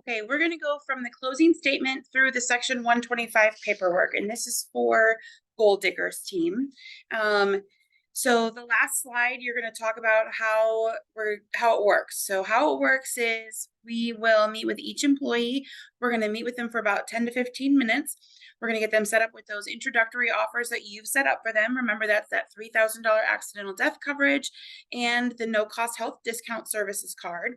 Okay, we're going to go from the closing statement through the section 125 paperwork, and this is for Goal Diggers team. So the last slide, you're going to talk about how it works. So how it works is we will meet with each employee. We're going to meet with them for about 10 to 15 minutes. We're going to get them set up with those introductory offers that you've set up for them. Remember, that's that $3,000 accidental death coverage and the no cost health discount services card.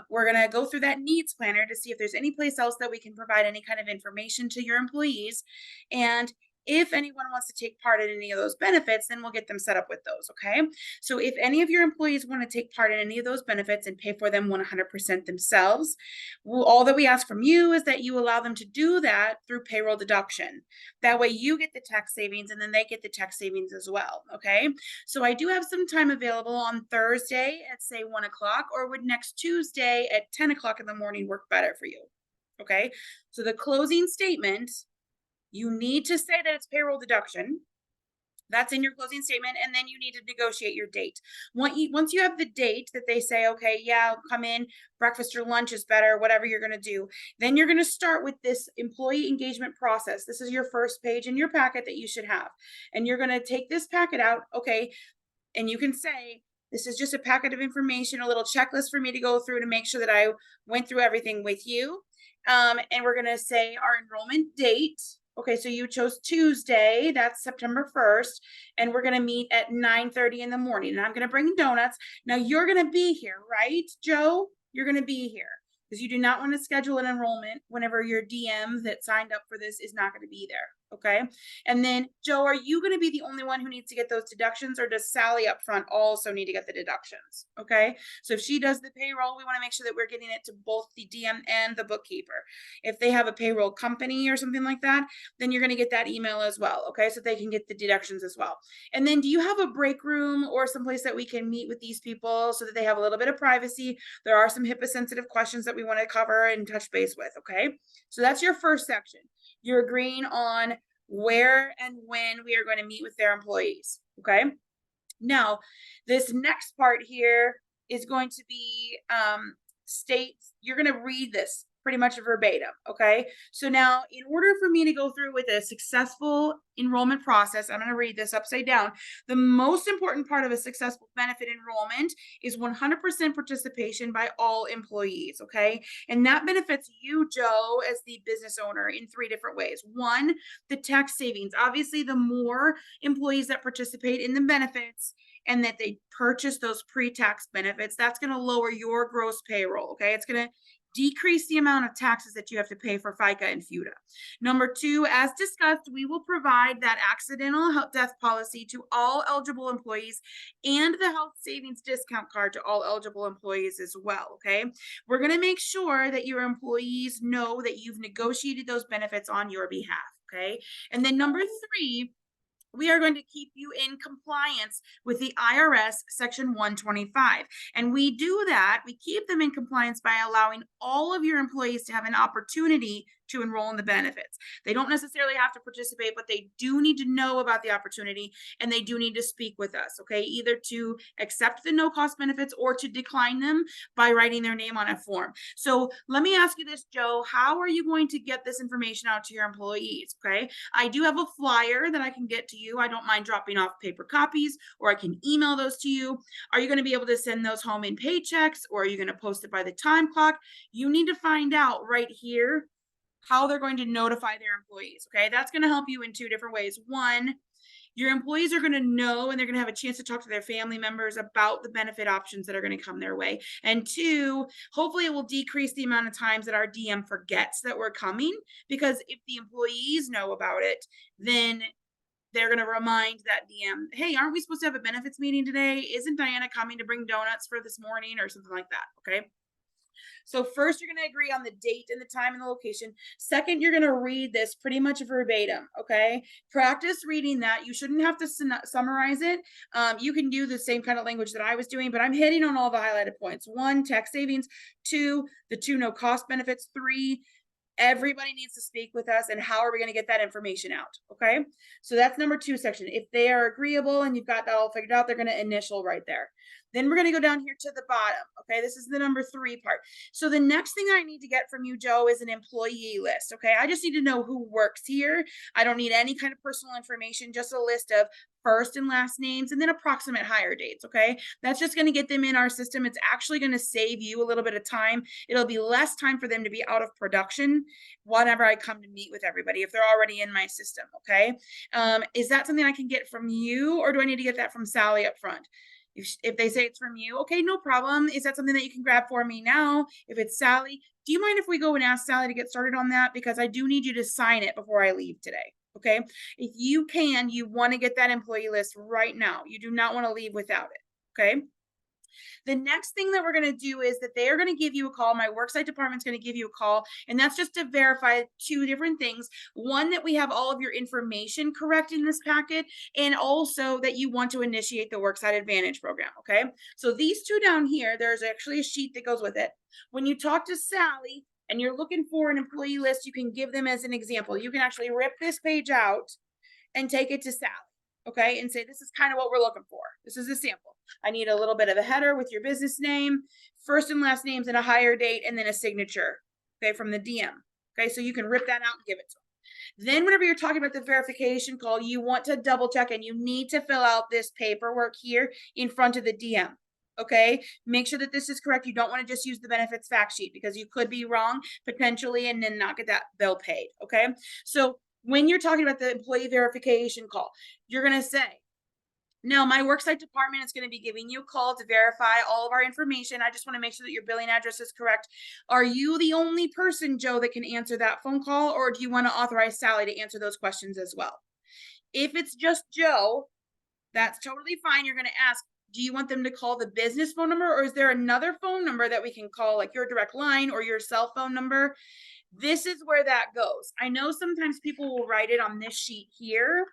We're going to go through that needs planner to see if there's any place else that we can provide any kind of information to your employees. And if anyone wants to take part in any of those benefits, then we'll get them set up with those. Okay. So if any of your employees want to take part in any of those benefits and pay for them 100% themselves, all that we ask from you is that you allow them to do that through payroll deduction. That way you get the tax savings and then they get the tax savings as well. Okay. So I do have some time available on Thursday at say 1 o'clock, or would next Tuesday at 10 o'clock in the morning work better for you? Okay. So the closing statement, you need to say that it's payroll deduction. That's in your closing statement. And then you need to negotiate your date. Once you have the date that they say, okay, yeah, I'll come in, breakfast or lunch is better, whatever you're going to do, then you're going to start with this employee engagement process. This is your first page in your packet that you should have. And you're going to take this packet out. Okay. And you can say, this is just a packet of information, a little checklist for me to go through to make sure that I went through everything with you. And we're going to say our enrollment date. Okay, so you chose Tuesday, that's September 1st, and we're gonna meet at 9:30 in the morning, and I'm gonna bring donuts. Now you're gonna be here, right, Joe? You're gonna be here because you do not want to schedule an enrollment whenever your DM that signed up for this is not gonna be there. Okay. And then Joe, are you going to be the only one who needs to get those deductions, or does Sally up front also need to get the deductions? Okay. So if she does the payroll, we want to make sure that we're getting it to both the DM and the bookkeeper. If they have a payroll company or something like that, then you're going to get that email as well. Okay. So they can get the deductions as well. And then do you have a break room or someplace that we can meet with these people so that they have a little bit of privacy? There are some HIPAA sensitive questions that we want to cover and touch base with. Okay. So that's your first section. You're agreeing on where and when we are going to meet with their employees. Okay. Now, this next part here is going to be states, you're going to read this pretty much verbatim. Okay. So now, in order for me to go through with a successful enrollment process, I'm going to read this upside down. The most important part of a successful benefit enrollment is 100% participation by all employees. Okay. And that benefits you, Joe, as the business owner in 3 different ways. One, the tax savings. Obviously, the more employees that participate in the benefits and that they purchase those pre-tax benefits, that's going to lower your gross payroll. Okay. It's going to decrease the amount of taxes that you have to pay for FICA and FUTA. Number 2, as discussed, we will provide that accidental death policy to all eligible employees and the health savings discount card to all eligible employees as well. Okay. We're going to make sure that your employees know that you've negotiated those benefits on your behalf. Okay. And then number 3, we are going to keep you in compliance with the IRS Section 125. And we do that, we keep them in compliance by allowing all of your employees to have an opportunity to enroll in the benefits. They don't necessarily have to participate, but they do need to know about the opportunity and they do need to speak with us, okay? Either to accept the no cost benefits or to decline them by writing their name on a form. So let me ask you this, Joe, how are you going to get this information out to your employees, okay? I do have a flyer that I can get to you. I don't mind dropping off paper copies, or I can email those to you. Are you going to be able to send those home in paychecks, or are you going to post it by the time clock? You need to find out right here how they're going to notify their employees. Okay. That's going to help you in 2 different ways. One, your employees are going to know and they're going to have a chance to talk to their family members about the benefit options that are going to come their way. And 2, hopefully it will decrease the amount of times that our DM forgets that we're coming, because if the employees know about it, then they're going to remind that DM, hey, aren't we supposed to have a benefits meeting today? Isn't Diana coming to bring donuts for this morning or something like that? Okay. So first, you're going to agree on the date and the time and the location. Second, you're going to read this pretty much verbatim. Okay. Practice reading that. You shouldn't have to summarize it. You can do the same kind of language that I was doing, but I'm hitting on all the highlighted points. 1, tax savings. 2, the 2 no cost benefits. 3, everybody needs to speak with us, and how are we going to get that information out? Okay. So that's number 2 section. If they are agreeable and you've got that all figured out, they're going to initial right there. Then we're going to go down here to the bottom. Okay, this is the number 3 part. So the next thing I need to get from you, Joe, is an employee list. Okay, I just need to know who works here. I don't need any kind of personal information, just a list of first and last names and then approximate hire dates. Okay, that's just going to get them in our system. It's actually going to save you a little bit of time. It'll be less time for them to be out of production whenever I come to meet with everybody if they're already in my system. Okay, is that something I can get from you, or do I need to get that from Sally up front? If they say it's from you, okay, no problem. Is that something that you can grab for me now? If it's Sally, do you mind if we go and ask Sally to get started on that? Because I do need you to sign it before I leave today. Okay. If you can, you want to get that employee list right now. You do not want to leave without it. Okay. The next thing that we're going to do is that they are going to give you a call. My worksite department's going to give you a call, and that's just to verify 2 different things. One, that we have all of your information correct in this packet, and also that you want to initiate the Worksite Advantage program. Okay. So these 2 down here, there's actually a sheet that goes with it. When you talk to Sally and you're looking for an employee list, you can give them as an example. You can actually rip this page out and take it to Sally. Okay, and say, this is kind of what we're looking for. This is a sample. I need a little bit of a header with your business name, first and last names, and a hire date, and then a signature, okay, from the DM. Okay, so you can rip that out and give it to them. Then whenever you're talking about the verification call, you want to double check, and you need to fill out this paperwork here in front of the DM. Okay, make sure that this is correct. You don't want to just use the benefits fact sheet because you could be wrong potentially and then not get that bill paid. Okay, so when you're talking about the employee verification call, you're going to say, now my worksite department is going to be giving you a call to verify all of our information. I just want to make sure that your billing address is correct. Are you the only person, Joe, that can answer that phone call, or do you want to authorize Sally to answer those questions as well? If it's just Joe, that's totally fine. You're going to ask, do you want them to call the business phone number, or is there another phone number that we can call, like your direct line or your cell phone number? This is where that goes. I know sometimes people will write it on this sheet here,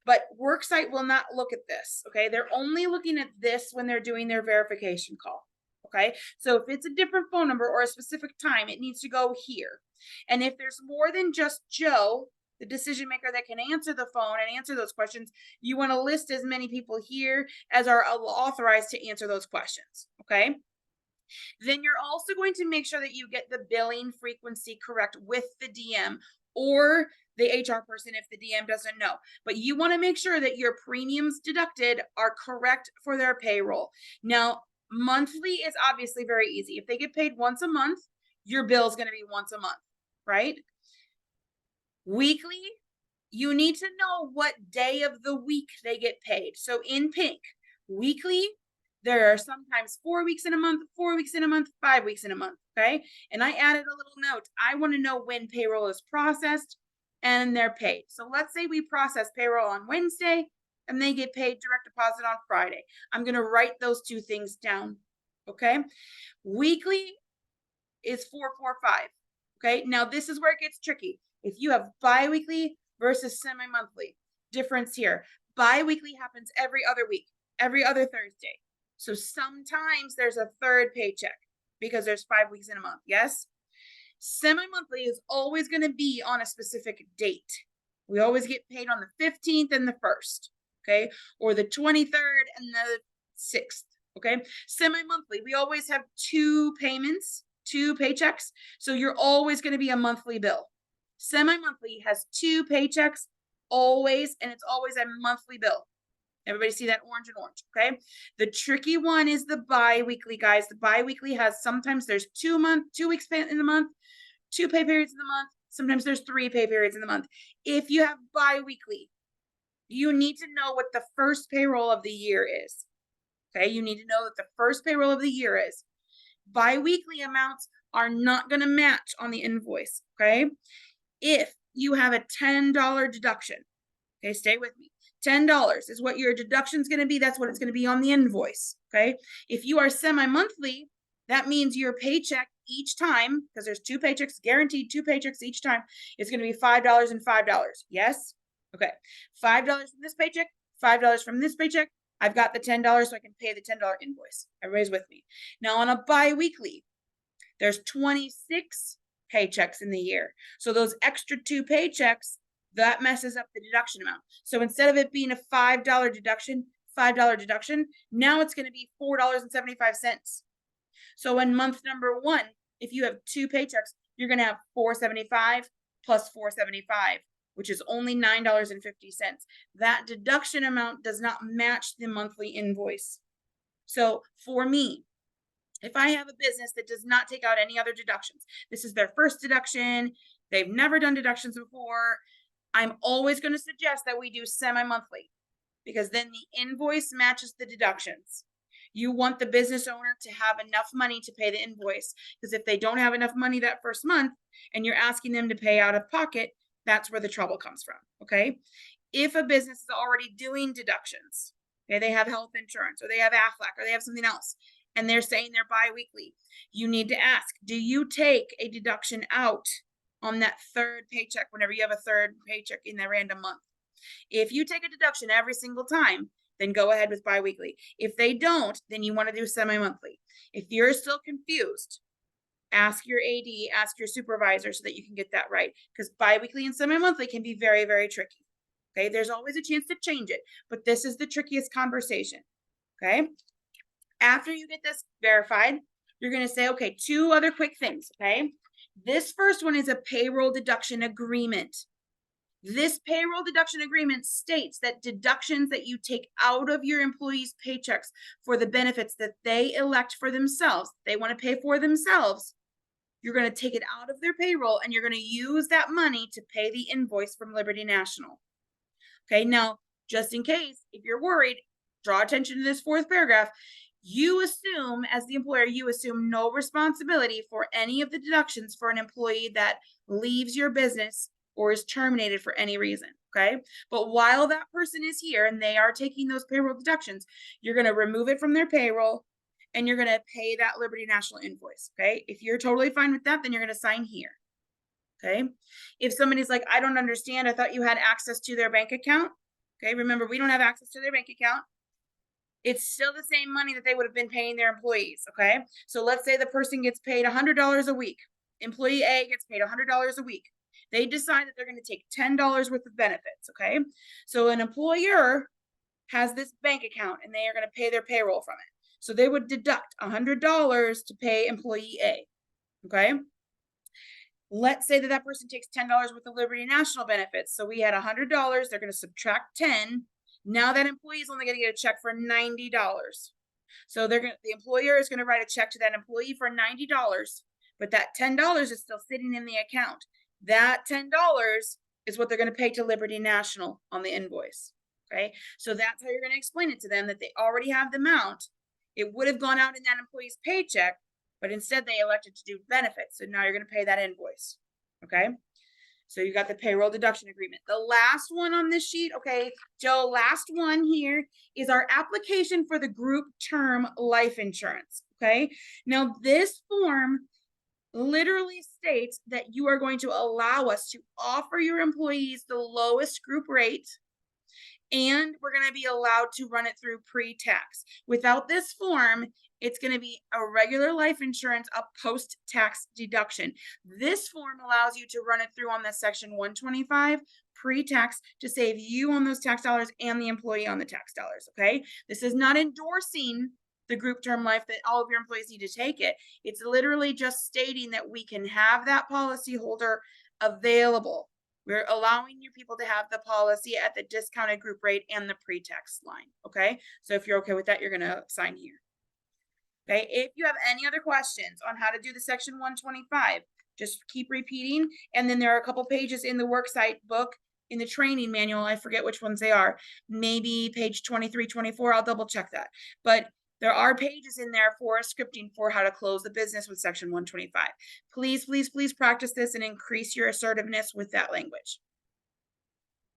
but Worksite will not look at this. Okay, they're only looking at this when they're doing their verification call. Okay, so if it's a different phone number or a specific time, it needs to go here. And if there's more than just Joe, the decision maker that can answer the phone and answer those questions, you want to list as many people here as are authorized to answer those questions. Okay. Then you're also going to make sure that you get the billing frequency correct with the DM or the HR person if the DM doesn't know. But you want to make sure that your premiums deducted are correct for their payroll. Now, monthly is obviously very easy. If they get paid once a month, your bill is going to be once a month, right? Weekly, you need to know what day of the week they get paid. So in pink, weekly, there are sometimes 4 weeks in a month, 4 weeks in a month, 5 weeks in a month. Okay. And I added a little note. I want to know when payroll is processed and they're paid. So let's say we process payroll on Wednesday and they get paid direct deposit on Friday. I'm going to write those 2 things down. Okay. Weekly is 445. Okay. Now this is where it gets tricky. If you have biweekly versus semi-monthly, difference here. Biweekly happens every other week, every other Thursday. So sometimes there's a third paycheck because there's 5 weeks in a month. Yes. Semi-monthly is always going to be on a specific date. We always get paid on the 15th and the 1st. Okay. Or the 23rd and the 6th. Okay. Semi-monthly, we always have 2 payments, 2 paychecks. So you're always going to be a monthly bill. Semi-monthly has 2 paychecks always, and it's always a monthly bill. Everybody see that orange and orange, okay? The tricky one is the bi-weekly, guys. The bi-weekly has sometimes there's 2 weeks in the month, 2 pay periods in the month. Sometimes there's 3 pay periods in the month. If you have bi-weekly, you need to know what the first payroll of the year is. Okay, you need to know what the first payroll of the year is. Bi-weekly amounts are not going to match on the invoice, okay? If you have a $10 deduction, okay, stay with me. $10 is what your deduction is going to be. That's what it's going to be on the invoice. Okay. If you are semi-monthly, that means your paycheck each time, because there's 2 paychecks, guaranteed 2 paychecks each time, is going to be $5 and $5. Yes. Okay. $5 from this paycheck, $5 from this paycheck. I've got the $10 so I can pay the $10 invoice. Everybody's with me. Now on a bi-weekly, there's 26 paychecks in the year. So those extra 2 paychecks, that messes up the deduction amount. So instead of it being a $5 deduction, $5 deduction. Now it's going to be $4.75. So in month number 1, if you have 2 paychecks, you're going to have $4.75 plus $4.75, which is only $9.50. That deduction amount does not match the monthly invoice. So for me, if I have a business that does not take out any other deductions, this is their first deduction, they've never done deductions before, I'm always going to suggest that we do semi-monthly, because then the invoice matches the deductions. You want the business owner to have enough money to pay the invoice, because if they don't have enough money that first month and you're asking them to pay out of pocket, that's where the trouble comes from. Okay. If a business is already doing deductions, okay, they have health insurance or they have Aflac or they have something else, and they're saying they're biweekly, you need to ask, do you take a deduction out on that third paycheck whenever you have a third paycheck in that random month? If you take a deduction every single time, then go ahead with biweekly. If they don't, then you want to do semi-monthly. If you're still confused, ask your AD, ask your supervisor so that you can get that right, because biweekly and semi-monthly can be very, very tricky. Okay, there's always a chance to change it, but this is the trickiest conversation. Okay, after you get this verified, you're going to say, okay, 2 other quick things. Okay, this first one is a payroll deduction agreement. This payroll deduction agreement states that deductions that you take out of your employees' paychecks for the benefits that they elect for themselves, they want to pay for themselves, you're going to take it out of their payroll and you're going to use that money to pay the invoice from Liberty National. Okay, now, just in case, if you're worried, draw attention to this 4th paragraph. You assume, as the employer, you assume no responsibility for any of the deductions for an employee that leaves your business or is terminated for any reason. Okay, but while that person is here and they are taking those payroll deductions, you're going to remove it from their payroll and you're going to pay that Liberty National invoice. Okay, if you're totally fine with that, then you're going to sign here. Okay, if somebody's like, I don't understand, I thought you had access to their bank account. Okay, remember, we don't have access to their bank account. It's still the same money that they would have been paying their employees. Okay, so let's say the person gets paid $100 a week. Employee A gets paid $100 a week. They decide that they're going to take $10 worth of benefits. Okay, so an employer has this bank account and they are going to pay their payroll from it. So they would deduct $100 to pay employee A. Okay, let's say that that person takes $10 worth of Liberty National benefits. So we had $100, they're going to subtract 10. Now that employee is only going to get a check for $90. So the employer is going to write a check to that employee for $90, but that $10 is still sitting in the account. That $10 is what they're going to pay to Liberty National on the invoice. Okay, so that's how you're going to explain it to them, that they already have the amount. It would have gone out in that employee's paycheck, but instead they elected to do benefits. So now you're going to pay that invoice. Okay, so you got the payroll deduction agreement. The last one on this sheet, okay, Joe, last one here is our application for the group term life insurance. Okay, now this form literally states that you are going to allow us to offer your employees the lowest group rate, and we're going to be allowed to run it through pre-tax. Without this form, it's going to be a regular life insurance, a post-tax deduction. This form allows you to run it through on the section 125 pre-tax to save you on those tax dollars and the employee on the tax dollars. Okay, this is not endorsing the group term life that all of your employees need to take it. It's literally just stating that we can have that policy holder available. We're allowing your people to have the policy at the discounted group rate and the pre-tax line. Okay, so if you're okay with that, you're going to sign here. Okay, if you have any other questions on how to do the section 125, just keep repeating. And then there are a couple pages in the worksite book in the training manual. I forget which ones they are. Maybe page 23, 24. I'll double check that. But there are pages in there for scripting for how to close the business with section 125. Please, please, please practice this and increase your assertiveness with that language.